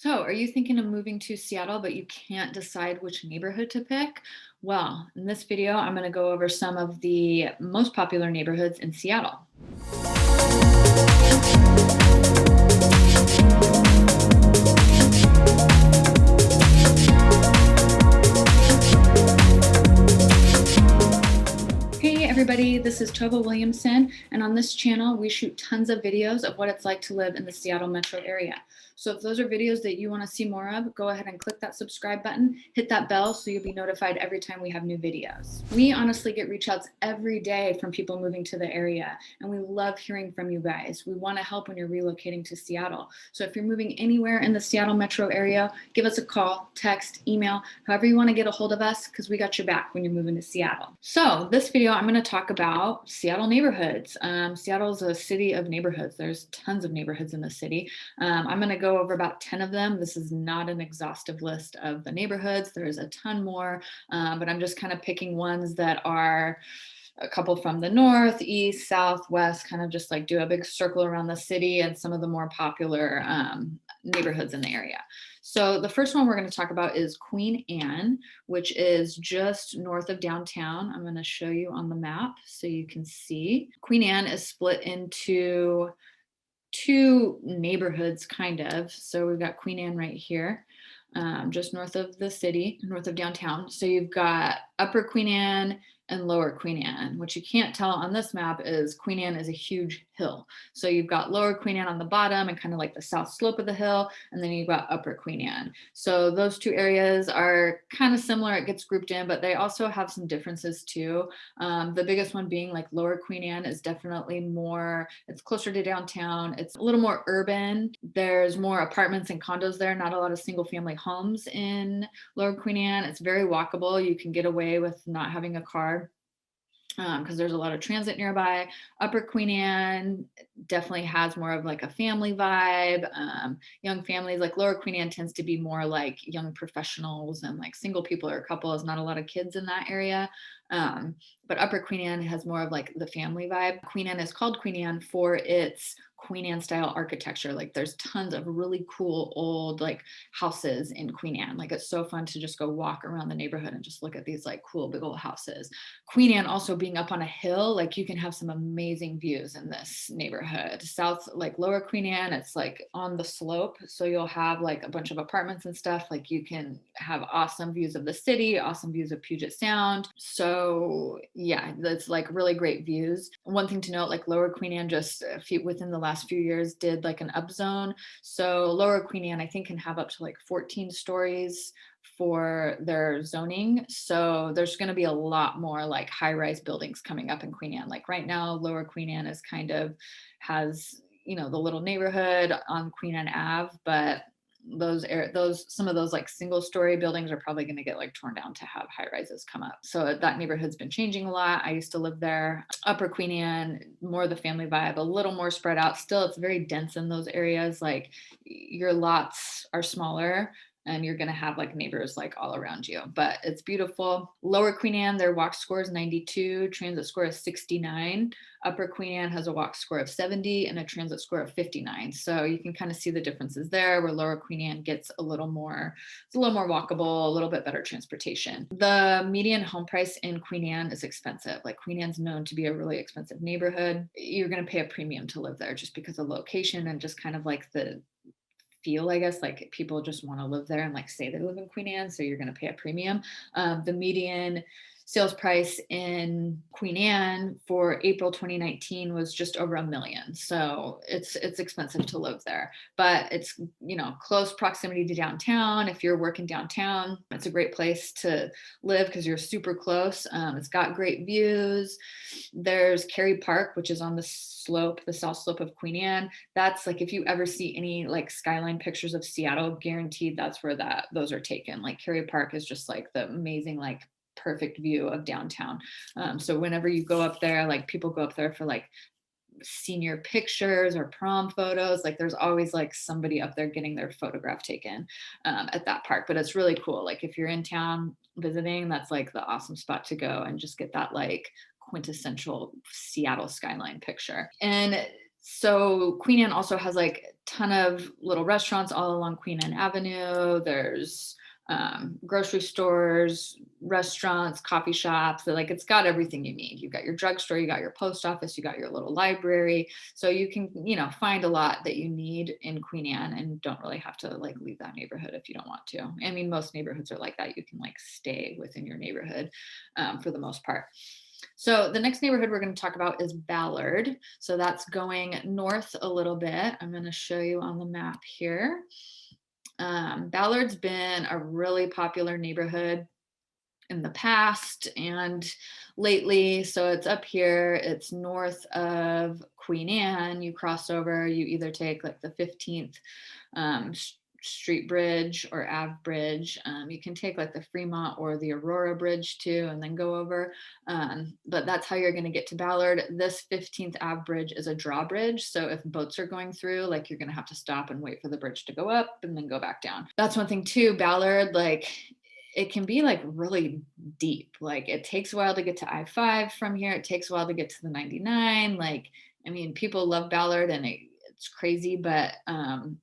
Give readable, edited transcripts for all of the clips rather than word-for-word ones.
So, are you thinking of moving to Seattle, but you can't decide which neighborhood to pick? Well, in this video, I'm going to go over some of the most popular neighborhoods in Seattle. Hey everybody, this is Tova Williamson, and on this channel, we shoot tons of videos of what it's like to live in the Seattle metro area. So if those are videos that you want to see more of, go ahead and click that subscribe button, hit that bell so you'll be notified every time we have new videos. We honestly get reach outs every day from people moving to the area, and we love hearing from you guys. We want to help when you're relocating to Seattle. So if you're moving anywhere in the Seattle metro area, give us a call, text, email, however you want to get a hold of us, because we got your back when you're moving to Seattle. So this video, I'm going to talk about Seattle neighborhoods. Seattle is a city of neighborhoods. There's tons of neighborhoods in the city. I'm going to go over about 10 of them. This is not an exhaustive list of the neighborhoods. There's a ton more, but I'm just kind of picking ones that are a couple from the north, east, south, west, kind of just like do a big circle around the city and some of the more popular neighborhoods in the area. So the first one we're going to talk about is Queen Anne, which is just north of downtown. I'm going to show you on the map so you can see. Queen Anne is split into two neighborhoods, kind of. So we've got Queen Anne right here, just north of the city, north of downtown. So you've got Upper Queen Anne and Lower Queen Anne. What you can't tell on this map is Queen Anne is a huge hill. So you've got Lower Queen Anne on the bottom and kind of like the south slope of the hill, and then you've got Upper Queen Anne. So those two areas are kind of similar. It gets grouped in, but they also have some differences too. The biggest one being like Lower Queen Anne is definitely more, it's closer to downtown. It's a little more urban. There's more apartments and condos there, not a lot of single family homes in Lower Queen Anne. It's very walkable. You can get away with not having a car because there's a lot of transit nearby. Upper Queen Anne definitely has more of like a family vibe. Young families, like Lower Queen Anne tends to be more like young professionals and like single people or couples, not a lot of kids in that area. But Upper Queen Anne has more of like the family vibe. Queen Anne is called Queen Anne for its Queen Anne style architecture. Like there's tons of really cool old like houses in Queen Anne. Like it's so fun to just go walk around the neighborhood and just look at these like cool big old houses. Queen Anne also being up on a hill, like you can have some amazing views in this neighborhood. South, like Lower Queen Anne, it's like on the slope. So you'll have like a bunch of apartments and stuff. Like you can have awesome views of the city, awesome views of Puget Sound. So yeah, that's like really great views. One thing to note, like Lower Queen Anne just within the last few years did like an upzone. So Lower Queen Anne, I think, can have up to like 14 stories for their zoning. So there's going to be a lot more like high-rise buildings coming up in Queen Anne. Like right now, Lower Queen Anne is kind of has, you know, the little neighborhood on Queen Anne Ave, but some of those like single story buildings are probably going to get like torn down to have high rises come up. So that neighborhood's been changing a lot. I used to live there. Upper Queen Anne, more the family vibe, a little more spread out. Still, it's very dense in those areas. Like your lots are smaller and you're going to have like neighbors like all around you, but it's beautiful. Lower Queen Anne, their walk score is 92, transit score is 69. Upper Queen Anne has a walk score of 70 and a transit score of 59. So you can kind of see the differences there, where Lower Queen Anne gets a little more, it's a little more walkable, a little bit better transportation. The median home price in Queen Anne is expensive. Like Queen Anne's known to be a really expensive neighborhood. You're going to pay a premium to live there just because of location and just kind of like the feel, I guess, like people just want to live there and like say they live in Queen Anne, so you're going to pay a premium. The median sales price in Queen Anne for April 2019 was just over $1 million. So it's expensive to live there, but it's, you know, close proximity to downtown. If you're working downtown, it's a great place to live because you're super close. It's got great views. There's Cary Park, which is on the slope, the south slope of Queen Anne. That's like, if you ever see any like skyline pictures of Seattle, guaranteed that's where those are taken. Like Cary Park is just like the amazing, like perfect view of downtown. So whenever you go up there, like people go up there for like senior pictures or prom photos, like there's always like somebody up there getting their photograph taken at that park. But it's really cool. Like if you're in town visiting, that's like the awesome spot to go and just get that like quintessential Seattle skyline picture. And So Queen Anne also has like a ton of little restaurants all along Queen Anne Avenue. There's grocery stores, restaurants, coffee shops. So, like, it's got everything you need. You've got your drugstore, you got your post office, you got your little library. So you can, find a lot that you need in Queen Anne and don't really have to like leave that neighborhood if you don't want to. I mean, most neighborhoods are like that. You can like stay within your neighborhood for the most part. So the next neighborhood we're going to talk about is Ballard. So that's going north a little bit. I'm going to show you on the map here. Ballard's been a really popular neighborhood in the past and lately. So it's up here, it's north of Queen Anne. You cross over, you either take like the 15th Street Bridge or Ave Bridge. You can take like the Fremont or the Aurora Bridge too, and then go over. But that's how you're going to get to Ballard. This 15th Ave Bridge is a drawbridge. So if boats are going through, like, you're going to have to stop and wait for the bridge to go up and then go back down. That's one thing too. Ballard, like, it can be like really deep. Like, it takes a while to get to I-5 from here. It takes a while to get to the 99. Like, I mean, people love Ballard and it's crazy, but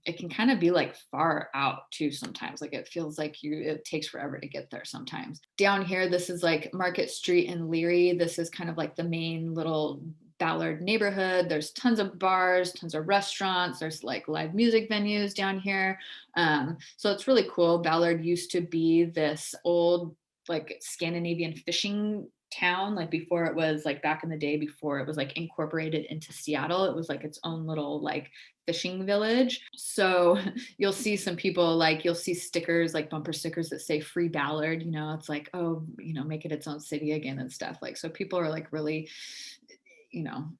it can kind of be like far out too sometimes. Like, it feels like it takes forever to get there sometimes. Down here, this is like Market Street and Leary. This is kind of like the main little Ballard neighborhood. There's tons of bars, tons of restaurants. There's like live music venues down here. So it's really cool. Ballard used to be this old like Scandinavian fishing town, like before it was like back in the day, before it was like incorporated into Seattle. It was like its own little like fishing village. So you'll see some people, like, you'll see stickers, like bumper stickers that say free Ballard. It's like, oh, make it its own city again and stuff. Like, so people are like really,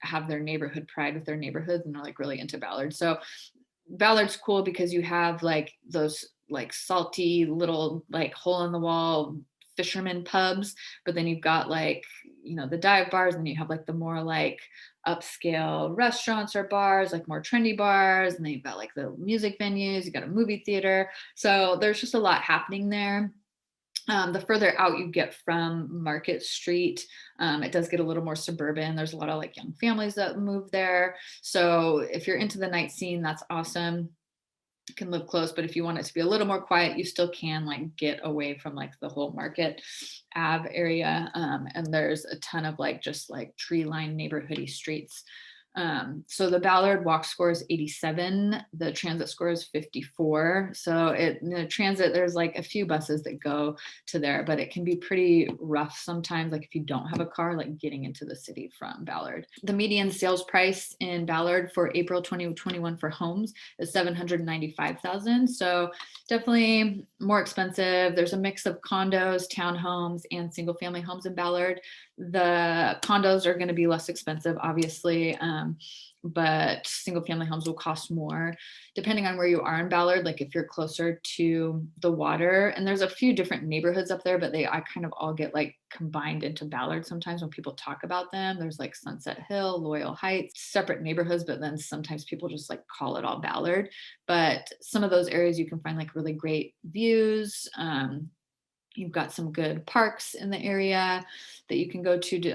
have their neighborhood pride with their neighborhoods and are like really into Ballard. So Ballard's cool because you have like those like salty little like hole in the wall fisherman pubs, but then you've got like, the dive bars, and you have like the more like upscale restaurants or bars, like more trendy bars, and then you've got like the music venues, you got a movie theater. So there's just a lot happening there. The further out you get from Market Street, it does get a little more suburban. There's a lot of like young families that move there. So if you're into the night scene, that's awesome. You can live close, but if you want it to be a little more quiet, you still can like get away from like the whole Market Ave area. And there's a ton of like just like tree lined neighborhoody streets. So the Ballard walk score is 87. The transit score is 54. So the transit, there's like a few buses that go to there, but it can be pretty rough sometimes. Like, if you don't have a car, like getting into the city from Ballard. The median sales price in Ballard for April 2021 for homes is $795,000. So definitely more expensive. There's a mix of condos, townhomes, and single family homes in Ballard. The condos are going to be less expensive, obviously, but single family homes will cost more depending on where you are in Ballard. Like, if you're closer to the water, and there's a few different neighborhoods up there, but I kind of all get like combined into Ballard sometimes when people talk about them. There's like Sunset Hill, Loyal Heights, separate neighborhoods, but then sometimes people just like call it all Ballard. But some of those areas you can find like really great views. You've got some good parks in the area that you can go to.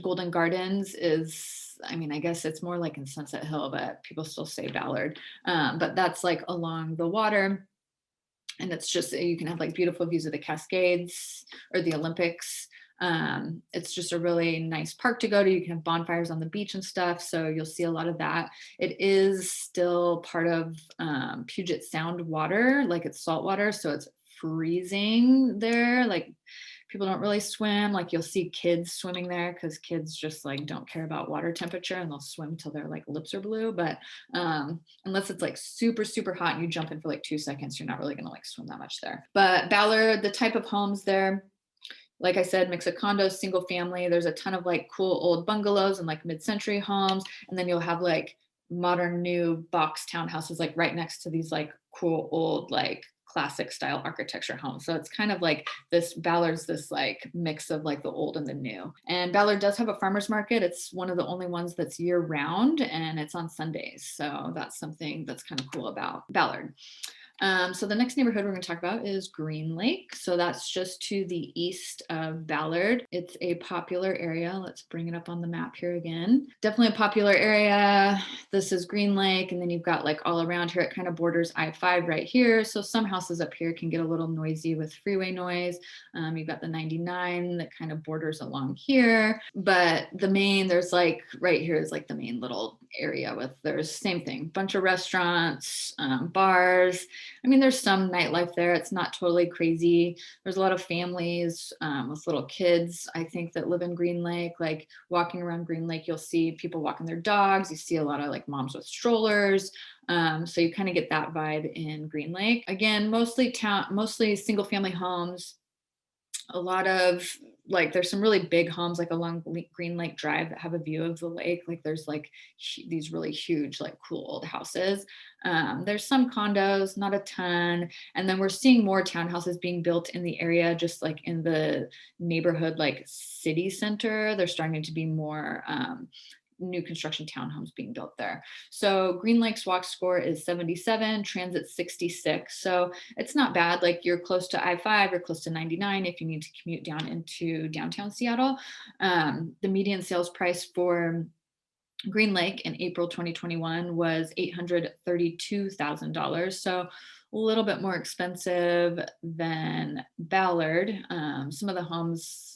Golden Gardens is, I mean, I guess it's more like in Sunset Hill, but people still say Ballard. But that's like along the water. And it's just, you can have like beautiful views of the Cascades or the Olympics. It's just a really nice park to go to. You can have bonfires on the beach and stuff. So you'll see a lot of that. It is still part of Puget Sound water, like it's salt water. So it's freezing there. Like, people don't really swim. Like, you'll see kids swimming there because kids just like don't care about water temperature, and they'll swim till their like lips are blue. But unless it's like super, super hot and you jump in for like 2 seconds, you're not really gonna like swim that much there. But Ballard, the type of homes there, like I said, mix of condos, single family. There's a ton of like cool old bungalows and like mid-century homes. And then you'll have like modern new box townhouses like right next to these like cool old like classic style architecture homes. So it's kind of like Ballard's this like mix of like the old and the new. And Ballard does have a farmer's market. It's one of the only ones that's year round, and it's on Sundays. So that's something that's kind of cool about Ballard. So the next neighborhood we're going to talk about is Green Lake. So that's just to the east of Ballard. It's a popular area. Let's bring it up on the map here again. Definitely a popular area. This is Green Lake, and then you've got like all around here, it kind of borders I-5 right here. So some houses up here can get a little noisy with freeway noise. You've got the 99 that kind of borders along here, but there's like right here is like the main little area with there's same thing, bunch of restaurants, bars. I mean, there's some nightlife there. It's not totally crazy. There's a lot of families with little kids, I think, that live in Green Lake. Like walking around Green Lake, you'll see people walking their dogs. You see a lot of like moms with strollers. So you kind of get that vibe in Green Lake. Again, mostly single family homes. A lot of like there's some really big homes like along Green Lake Drive that have a view of the lake. Like there's like these really huge like cool old houses. There's some condos, not a ton, and then we're seeing more townhouses being built in the area, just like in the neighborhood like city center. There's starting to be more new construction townhomes being built there. So Green Lake's walk score is 77, transit 66. So it's not bad. Like you're close to I-5 or close to 99 if you need to commute down into downtown Seattle. The median sales price for Green Lake in April 2021 was $832,000. So a little bit more expensive than Ballard. Some of the homes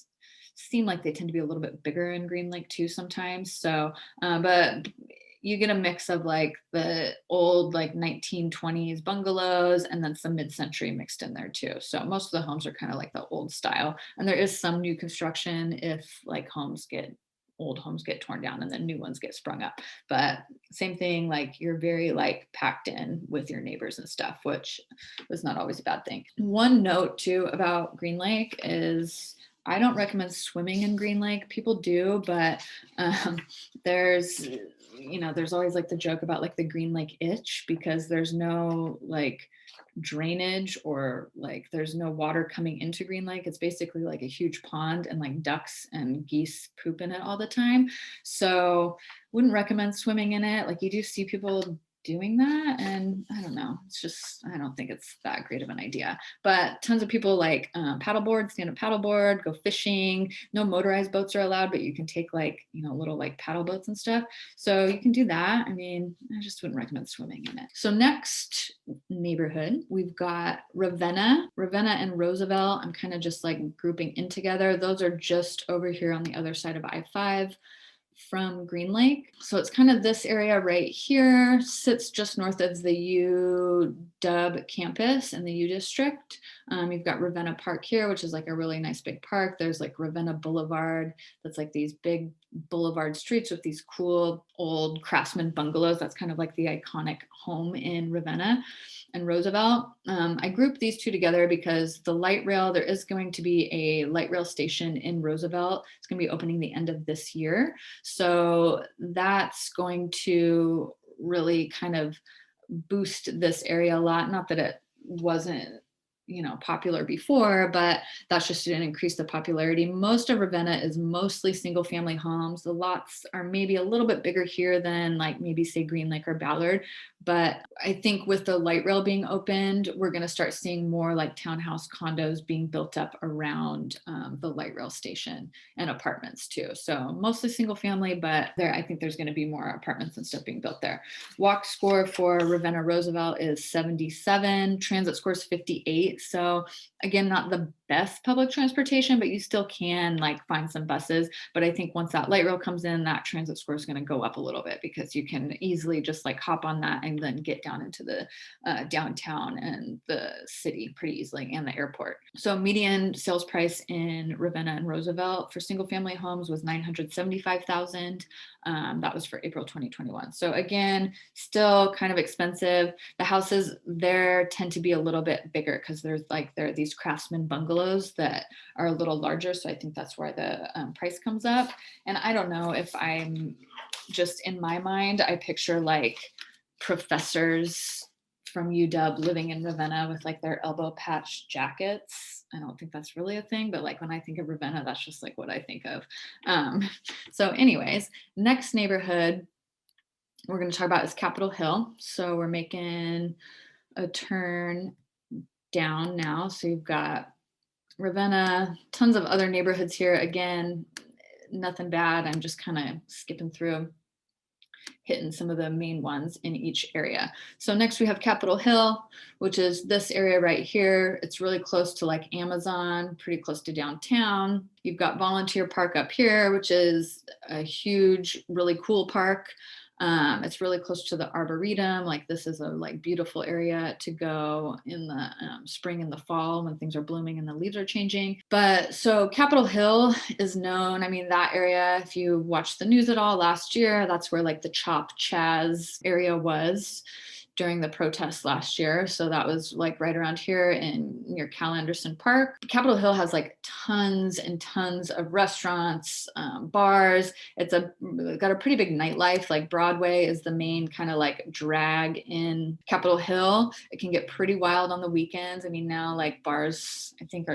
seem like they tend to be a little bit bigger in Green Lake too sometimes. So, but you get a mix of like the old like 1920s bungalows and then some mid-century mixed in there too. So most of the homes are kind of like the old style, and there is some new construction if like old homes get torn down and then new ones get sprung up. But same thing, like you're very like packed in with your neighbors and stuff, which was not always a bad thing. One note too about Green Lake is I don't recommend swimming in Green Lake. People do, but there's there's always like the joke about like the Green Lake itch because there's no like drainage or like there's no water coming into Green Lake. It's basically like a huge pond and like ducks and geese poop in it all the time. So wouldn't recommend swimming in it. Like you do see people doing that, and I don't know, I don't think it's that great of an idea. But tons of people like paddleboard, stand up paddleboard, go fishing. No motorized boats are allowed, but you can take like little like paddle boats and stuff, so you can do that. I mean, I just wouldn't recommend swimming in it. So next neighborhood, we've got Ravenna and Roosevelt. I'm kind of just like grouping in together. Those are just over here on the other side of I-5 from Green Lake. So it's kind of this area right here, sits just north of the UW campus in the U district. You've got Ravenna Park here, which is like a really nice big park. There's like Ravenna Boulevard. That's like these big boulevard streets with these cool old craftsman bungalows. That's kind of like the iconic home in Ravenna and Roosevelt. I grouped these two together because the light rail, there is going to be a light rail station in Roosevelt. It's going to be opening the end of this year. So that's going to really kind of boost this area a lot. Not that it wasn't popular before, but that's just to increase the popularity. Most of Ravenna is mostly single family homes. The lots are maybe a little bit bigger here than like maybe say Green Lake or Ballard. But I think with the light rail being opened, we're going to start seeing more like townhouse condos being built up around the light rail station and apartments too. So mostly single family, but I think there's going to be more apartments and stuff being built there. Walk score for Ravenna Roosevelt is 77. Transit score is 58. So again, not the best public transportation, but you still can like find some buses. But I think once that light rail comes in, that transit score is going to go up a little bit because you can easily just like hop on that and then get down into the downtown and the city pretty easily, and the airport. So median sales price in Ravenna and Roosevelt for single family homes was $975,000. That was for April 2021. So again, still kind of expensive. The houses there tend to be a little bit bigger because there are these craftsman bungalows that are a little larger. So I think that's where the price comes up. And I don't know if I'm just in my mind, I picture like professors from UW living in Ravenna with like their elbow patch jackets. I don't think that's really a thing, but like when I think of Ravenna, that's just like what I think of. So anyways, next neighborhood we're going to talk about is Capitol Hill. So we're making a turn down now. So you've got Ravenna, tons of other neighborhoods here. Again, nothing bad. I'm just kind of skipping through, hitting some of the main ones in each area. So next we have Capitol Hill, which is this area right here. It's really close to like Amazon, pretty close to downtown. You've got Volunteer Park up here, which is a huge, really cool park. It's really close to the Arboretum. Like this is a like beautiful area to go in the spring and the fall when things are blooming and the leaves are changing. But so Capitol Hill is known. I mean, that area, if you watched the news at all last year, that's where like the Chop Chaz area was during the protests last year. So that was like right around here in near Cal Anderson Park. Capitol Hill has like tons and tons of restaurants, bars. It's got a pretty big nightlife. Like Broadway is the main kind of like drag in Capitol Hill. It can get pretty wild on the weekends. I mean, now like bars, I think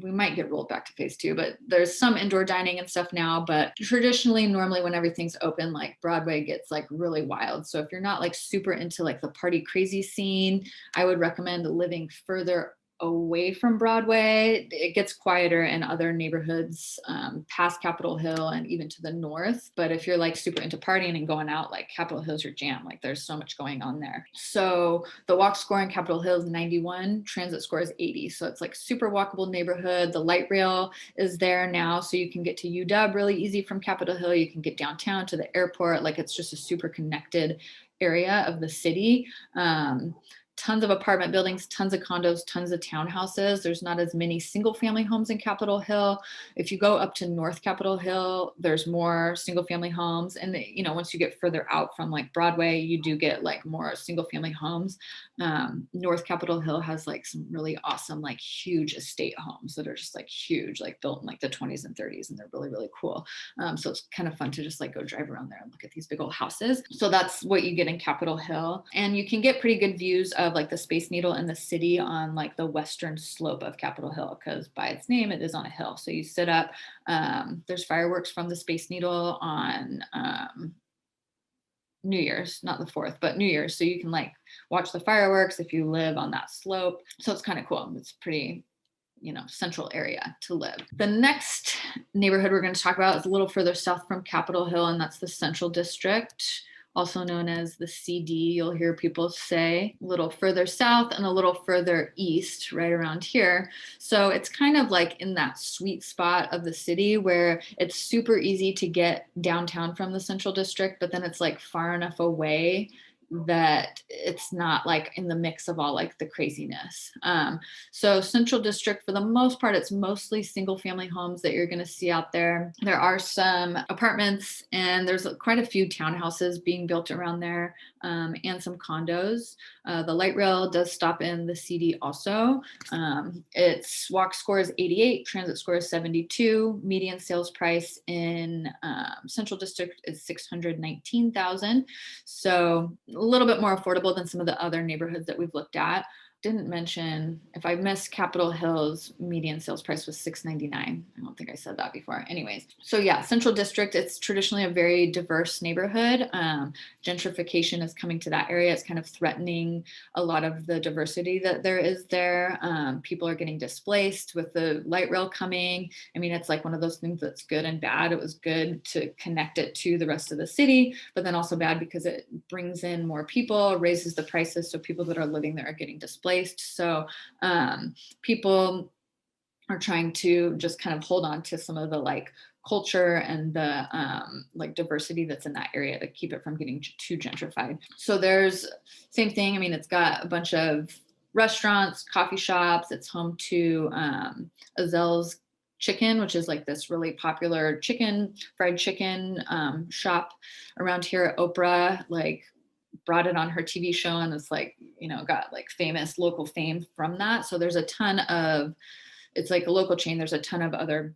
we might get rolled back to phase 2, but there's some indoor dining and stuff now. But traditionally, normally when everything's open, like Broadway gets like really wild. So if you're not like super into like the party crazy scene, I would recommend living further away from Broadway. It gets quieter in other neighborhoods past Capitol Hill and even to the north. But if you're like super into partying and going out, like Capitol Hill's your jam. Like there's so much going on there. So the walk score in Capitol Hill is 91, transit score is 80. So it's like super walkable neighborhood. The light rail is there now. So you can get to UW really easy from Capitol Hill. You can get downtown to the airport. Like it's just a super connected area of the city. Tons of apartment buildings, tons of condos, tons of townhouses. There's not as many single family homes in Capitol Hill. If you go up to North Capitol Hill, there's more single family homes. And you know, once you get further out from like Broadway, you do get like more single family homes. North Capitol Hill has like some really awesome, like huge estate homes that are just like huge, like built in like the 20s and 30s. And they're really, really cool. So it's kind of fun to just like go drive around there and look at these big old houses. So that's what you get in Capitol Hill. And you can get pretty good views of like the Space Needle and the city on like the western slope of Capitol Hill, because by its name, it is on a hill. So you sit up, there's fireworks from the Space Needle on New Year's, not the 4th, but New Year's. So you can like watch the fireworks if you live on that slope. So it's kind of cool. It's pretty, you know, central area to live. The next neighborhood we're going to talk about is a little further south from Capitol Hill, and that's the Central District, also known as the CD, you'll hear people say, a little further south and a little further east, right around here. So it's kind of like in that sweet spot of the city where it's super easy to get downtown from the Central District, but then it's like far enough away that it's not like in the mix of all like the craziness. So Central District, for the most part, it's mostly single family homes that you're going to see out there. There are some apartments and there's quite a few townhouses being built around there, and some condos. The light rail does stop in the CD also. Its walk score is 88, transit score is 72. Median sales price in Central District is 619,000. So a little bit more affordable than some of the other neighborhoods that we've looked at. Didn't mention, if I missed Capitol Hill's median sales price was $699. I don't think I said that before. Anyways, so yeah, Central District, it's traditionally a very diverse neighborhood. Gentrification is coming to that area. It's kind of threatening a lot of the diversity that there is there. People are getting displaced with the light rail coming. I mean, it's like one of those things that's good and bad. It was good to connect it to the rest of the city, but then also bad because it brings in more people, raises the prices. So people that are living there are getting displaced. So people are trying to just kind of hold on to some of the like culture and the like diversity that's in that area to keep it from getting too gentrified. So there's same thing. I mean, it's got a bunch of restaurants, coffee shops. It's home to Azel's Chicken, which is like this really popular fried chicken shop around here at Oprah. Like brought it on her TV show and it's like, you know, got like famous local fame from that. So there's a ton of, it's like a local chain. There's a ton of other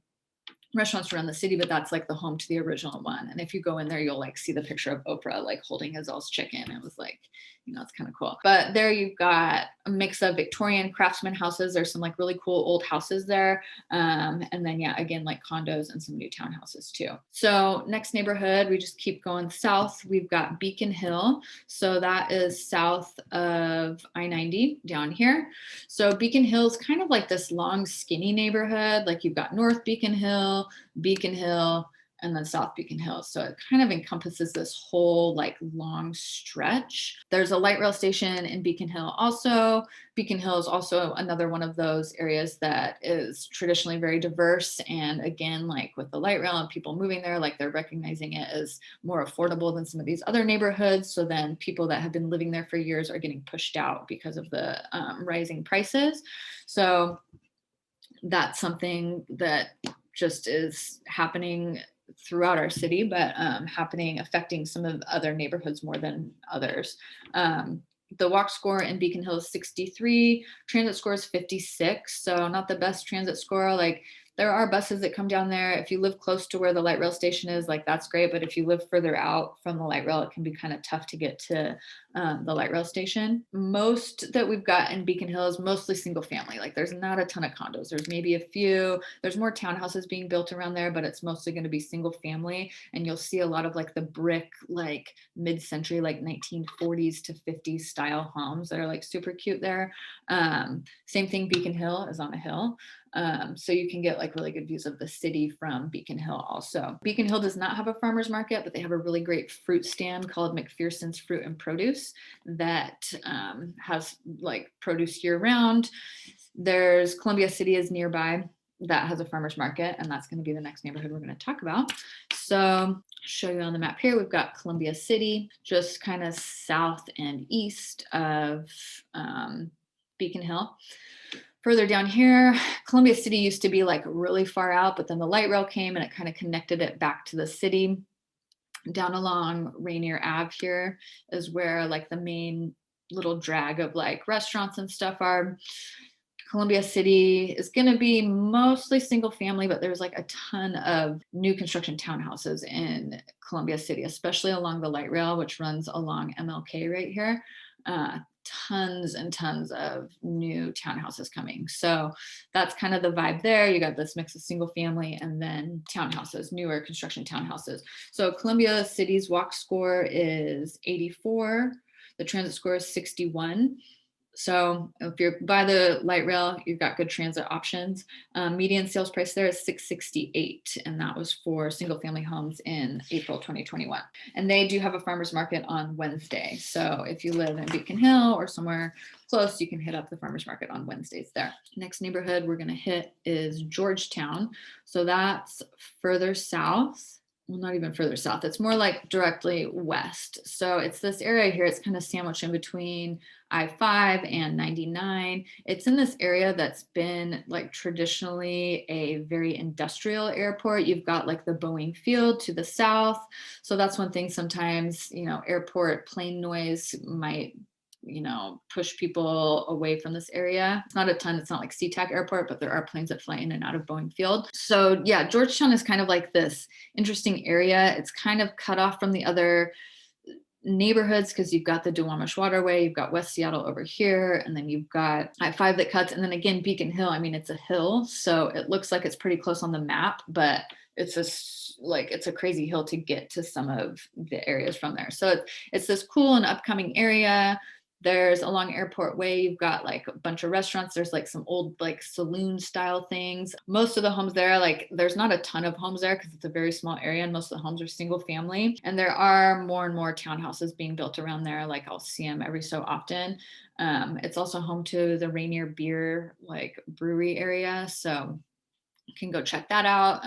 restaurants around the city, but that's like the home to the original one. And if you go in there, you'll like see the picture of Oprah like holding Hazel's chicken. It was like, you know, it's kind of cool. But there you've got a mix of Victorian craftsman houses. There's some like really cool old houses there. And then yeah, again, like condos and some new townhouses too. So next neighborhood, we just keep going south. We've got Beacon Hill. So that is south of I-90 down here. So Beacon Hill is kind of like this long, skinny neighborhood. Like you've got North Beacon Hill, and then South Beacon Hill. So it kind of encompasses this whole like long stretch. There's a light rail station in Beacon Hill also. Beacon Hill is also another one of those areas that is traditionally very diverse. And again, like with the light rail and people moving there, like they're recognizing it as more affordable than some of these other neighborhoods. So then people that have been living there for years are getting pushed out because of the rising prices. So that's something that just is happening throughout our city, but affecting some of the other neighborhoods more than others. The walk score in Beacon Hill is 63, transit score is 56, so not the best transit score. Like there are buses that come down there. If you live close to where the light rail station is, like that's great. But if you live further out from the light rail, it can be kind of tough to get to the light rail station. Most that we've got in Beacon Hill is mostly single family. Like there's not a ton of condos. There's maybe a few. There's more townhouses being built around there, but it's mostly going to be single family. And you'll see a lot of like the brick, like mid-century, like 1940s to 50s style homes that are like super cute there. Same thing, Beacon Hill is on a hill. So you can get like really good views of the city from Beacon Hill also. Beacon Hill does not have a farmer's market, but they have a really great fruit stand called McPherson's Fruit and Produce that has like produce year round. There's Columbia City is nearby that has a farmer's market, and that's going to be the next neighborhood we're going to talk about. So show you on the map here, we've got Columbia City, just kind of south and east of Beacon Hill. Further down here, Columbia City used to be like really far out, but then the light rail came and it kind of connected it back to the city. Down along Rainier Ave here is where like the main little drag of like restaurants and stuff are. Columbia City is going to be mostly single family, but there's like a ton of new construction townhouses in Columbia City, especially along the light rail, which runs along MLK right here. Tons and tons of new townhouses coming. So that's kind of the vibe there. You got this mix of single family and then townhouses, newer construction townhouses. So Columbia City's walk score is 84. The transit score is 61. So if you're by the light rail, you've got good transit options. Median sales price there is $668, and that was for single family homes in April 2021. And they do have a farmer's market on Wednesday. So if you live in Beacon Hill or somewhere close, you can hit up the farmer's market on Wednesdays there. Next neighborhood we're going to hit is Georgetown. So that's further south. Well, not even further south. It's more like directly west. So it's this area here. It's kind of sandwiched in between I-5 and 99. It's in this area that's been like traditionally a very industrial airport. You've got like the Boeing field to the south. So that's one thing sometimes, you know, airport plane noise might, you know, push people away from this area. It's not a ton. It's not like SeaTac Airport, but there are planes that fly in and out of Boeing Field. So yeah, Georgetown is kind of like this interesting area. It's kind of cut off from the other neighborhoods because you've got the Duwamish Waterway, you've got West Seattle over here, and then you've got I-5 that cuts, and then again Beacon Hill. I mean, it's a hill, so it looks like it's pretty close on the map, but it's a crazy hill to get to some of the areas from there. So it's this cool and upcoming area. There's along Airport Way, you've got like a bunch of restaurants. There's like some old like saloon style things. Most of the homes there, like there's not a ton of homes there because it's a very small area and most of the homes are single family. And there are more and more townhouses being built around there. Like I'll see them every so often. It's also home to the Rainier Beer like brewery area. So you can go check that out.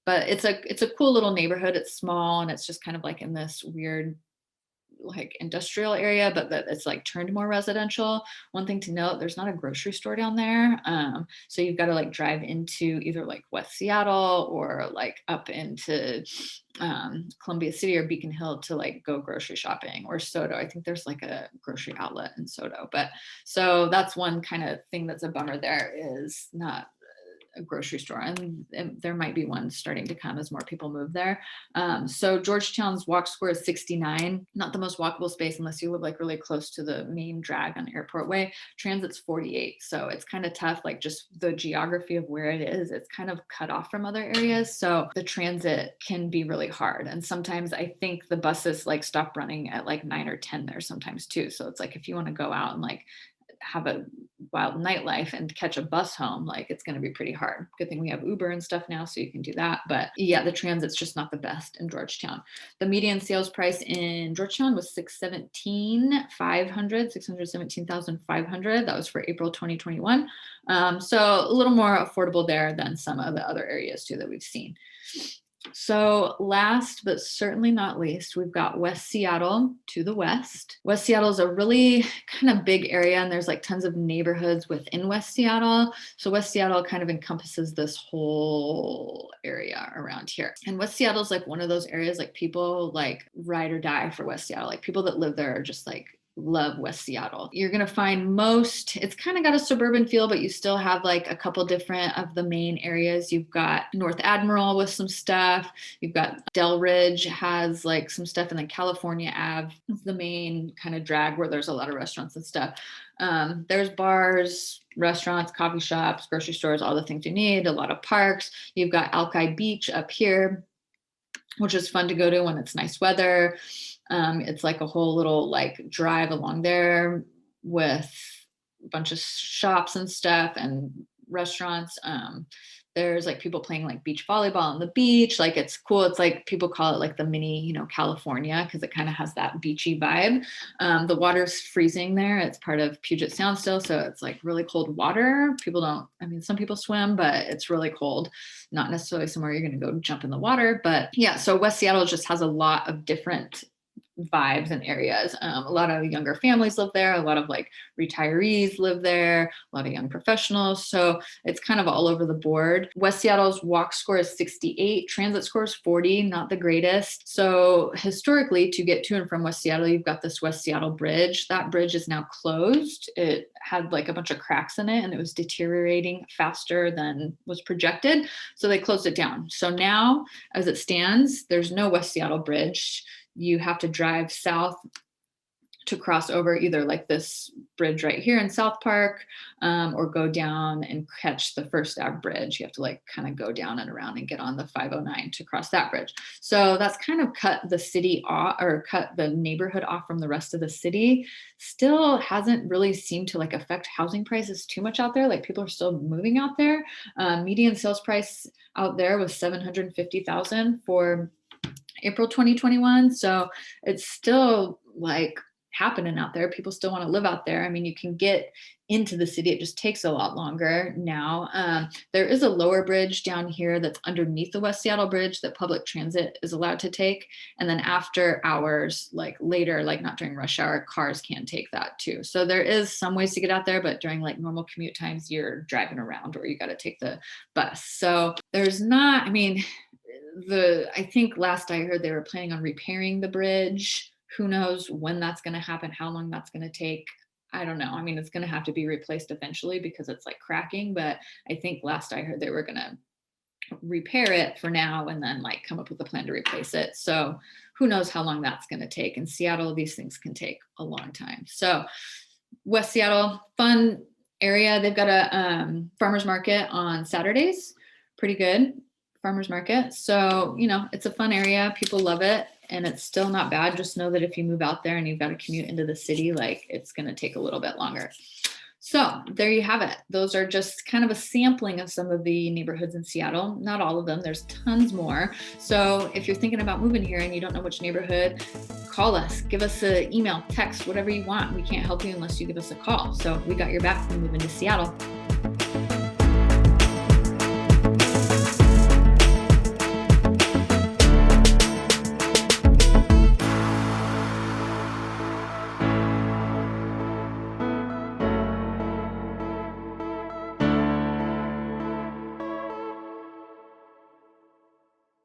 But it's a cool little neighborhood. It's small and it's just kind of like in this weird like industrial area, but that it's like turned more residential. One thing to note, there's not a grocery store down there. So you've got to like drive into either like West Seattle or like up into Columbia City or Beacon Hill to like go grocery shopping, or Soto. I think there's like a grocery outlet in Soto. But so that's one kind of thing that's a bummer there, is not a grocery store, and there might be one starting to come as more people move there. So Georgetown's walk score is 69, not the most walkable space unless you live like really close to the main drag on Airport Way. Transit's 48. So it's kind of tough, like just the geography of where it is, it's kind of cut off from other areas. So the transit can be really hard. And sometimes I think the buses like stop running at like 9 or 10 there sometimes too. So it's like, if you want to go out and like have a wild nightlife and catch a bus home, like it's going to be pretty hard. Good thing we have Uber and stuff now, so you can do that. But yeah, the transit's just not the best in Georgetown. The median sales price in Georgetown was $617,500. That was for April 2021. So a little more affordable there than some of the other areas too that we've seen. So last but certainly not least, we've got West Seattle to the west. West Seattle is a really kind of big area, and there's like tons of neighborhoods within West Seattle. So West Seattle kind of encompasses this whole area around here. And West Seattle is like one of those areas like people like ride or die for West Seattle. Like people that live there are just like love West Seattle. You're going to find it's kind of got a suburban feel, but you still have like a couple different of the main areas. You've got North Admiral with some stuff. You've got Del Ridge has like some stuff, and then California Ave is the main kind of drag where there's a lot of restaurants and stuff. There's bars, restaurants, coffee shops, grocery stores, all the things you need, a lot of parks. You've got Alki Beach up here, which is fun to go to when it's nice weather. It's like a whole little like drive along there with a bunch of shops and stuff and restaurants. There's like people playing like beach volleyball on the beach. Like it's cool. It's like people call it like the mini, California, because it kind of has that beachy vibe. The water's freezing there. It's part of Puget Sound still. So it's like really cold water. Some people swim, but it's really cold. Not necessarily somewhere you're going to go jump in the water. But yeah, so West Seattle just has a lot of different vibes and areas. A lot of younger families live there. A lot of like retirees live there. A lot of young professionals. So it's kind of all over the board. West Seattle's walk score is 68. Transit score is 40, not the greatest. So historically, to get to and from West Seattle, you've got this West Seattle Bridge. That bridge is now closed. It had like a bunch of cracks in it, and it was deteriorating faster than was projected. So they closed it down. So now, as it stands, there's no West Seattle Bridge. You have to drive south to cross over either like this bridge right here in South Park, or go down and catch the First Ave Bridge. You have to like kind of go down and around and get on the 509 to cross that bridge. So that's kind of cut the city off, or cut the neighborhood off from the rest of the city. Still hasn't really seemed to like affect housing prices too much out there. Like people are still moving out there. Median sales price out there was $750,000 for April 2021. So it's still like happening out there. People still want to live out there. I mean, you can get into the city. It just takes a lot longer now. There is a lower bridge down here that's underneath the West Seattle Bridge that public transit is allowed to take. And then after hours, like later, like not during rush hour, cars can take that too. So there is some ways to get out there, but during like normal commute times, you're driving around or you got to take the bus. So there's not, I think last I heard they were planning on repairing the bridge. Who knows when that's going to happen, how long that's going to take. I don't know. It's going to have to be replaced eventually because it's like cracking. But I think last I heard they were going to repair it for now and then like come up with a plan to replace it. So who knows how long that's going to take. In Seattle, these things can take a long time. So West Seattle, fun area. They've got a farmer's market on Saturdays. Pretty good farmer's market. So, it's a fun area. People love it. And it's still not bad. Just know that if you move out there and you've got to commute into the city, like it's going to take a little bit longer. So there you have it. Those are just kind of a sampling of some of the neighborhoods in Seattle. Not all of them. There's tons more. So if you're thinking about moving here and you don't know which neighborhood, call us, give us an email, text, whatever you want. We can't help you unless you give us a call. So we got your back when moving to Seattle.